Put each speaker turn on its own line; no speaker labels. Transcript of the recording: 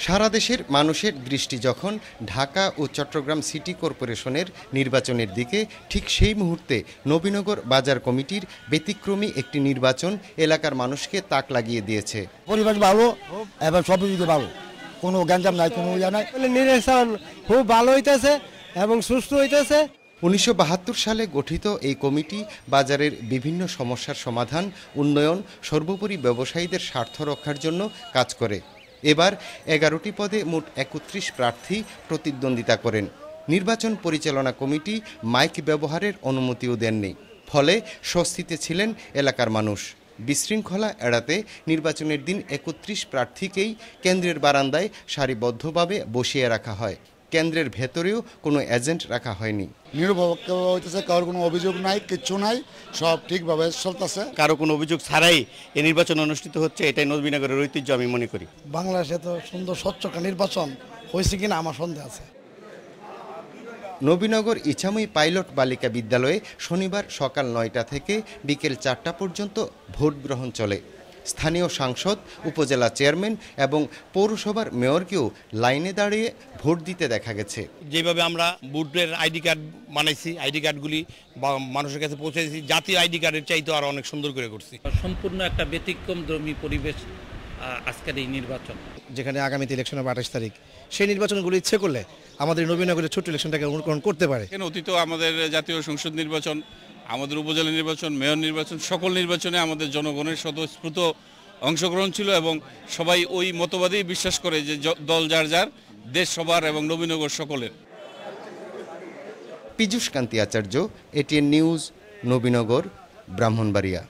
সারা দেশের মানুষের দৃষ্টি যখন ঢাকা ও চট্টগ্রাম সিটি কর্পোরেশনের নির্বাচনের দিকে, ঠিক সেই মুহূর্তে নবীনগর বাজার কমিটির ব্যতিক্রমী একটি নির্বাচন এলাকার মানুষকে তাক লাগিয়ে দিয়েছে।
পরিবেশ ভালো এবং সব দিকে ভালো, কোনো গ্যাঞ্জাম নাই, কোনো ইয়া নাই।
নির্বাচন খুব ভালো হইতেছে এবং সুস্থ হইতেছে।
1972 সালে গঠিত এই কমিটি বাজারের বিভিন্ন সমস্যার সমাধান, উন্নয়ন, সর্বোপরি ব্যবসায়ীদের স্বার্থ রক্ষার জন্য কাজ করে। এবার 11টি পদে মোট 31 প্রার্থী প্রতিদ্বন্দ্বিতা করেন। নির্বাচন পরিচালনা কমিটি মাইক ব্যবহারের অনুমতিও দেননি, ফলে স্বস্তিতে ছিলেন এলাকার মানুষ। বিশৃঙ্খলা এড়াতে নির্বাচনের দিন 31 প্রার্থীকেই কেন্দ্রের বারান্দায় সারিবদ্ধভাবে বসিয়ে রাখা হয়। কেন্দ্রের ভেতরেও কোনো এজেন্ট রাখা হয়নি।
নিরপেক্ষ হইতেছে, কারোর কোনো অভিযোগ নাই, কিচ্ছু নাই, সব ঠিকভাবে চলতেছে।
কারো কোনো অভিযোগ ছাড়াই এই নির্বাচন অনুষ্ঠিত হচ্ছে, এটাই নবীনগরের ঐতিহ্য আমি মনে করি।
বাংলাদেশে তো সুন্দর স্বচ্ছ নির্বাচন হয়েছে কিনা আমার সন্দেহ আছে।
নবীনগর ইছামতি পাইলট বালিকা বিদ্যালয়ে শনিবার সকাল 9টা থেকে বিকেল 4টা পর্যন্ত ভোট গ্রহণ চলে। স্থানীয় সাংসদ, উপজেলা চেয়ারম্যান এবং পৌরসভার মেয়রকেও লাইনে দাঁড়িয়ে ভোট দিতে দেখা গেছে।
যেভাবে আমরা ভোটের আইডি কার্ড বানাইছি, আইডি কার্ডগুলি মানুষের কাছে পৌঁছেছি, জাতীয় আইডি কার্ডের চাইতে আরো অনেক সুন্দর করে করছি।
সম্পূর্ণ একটা ব্যতিক্রমধর্মী পরিবেশ আজকের এই নির্বাচন,
যেখানে আগামীতে ইলেকশন হবে 28 তারিখ। সেই নির্বাচনগুলো ইচ্ছে করলে আমাদের নবীনগরের ছোট্ট ইলেকশনটাকে অনুকরণ করতে পারে।
অতীত আমাদের জাতীয় সংসদ নির্বাচন, আমাদের উপজেলা নির্বাচন, মেয়র নির্বাচন, সকল নির্বাচনে আমাদের জনগণের স্বতঃস্ফূর্ত অংশগ্রহণ ছিল এবং সবাই ওই মতবাদেই বিশ্বাস করে যে দল যার যার, দেশ সবার এবং নবীনগর সকলের।
পীযূষ কান্তি আচার্য, এটিএন নিউজ, নবীনগর, ব্রাহ্মণবাড়িয়া।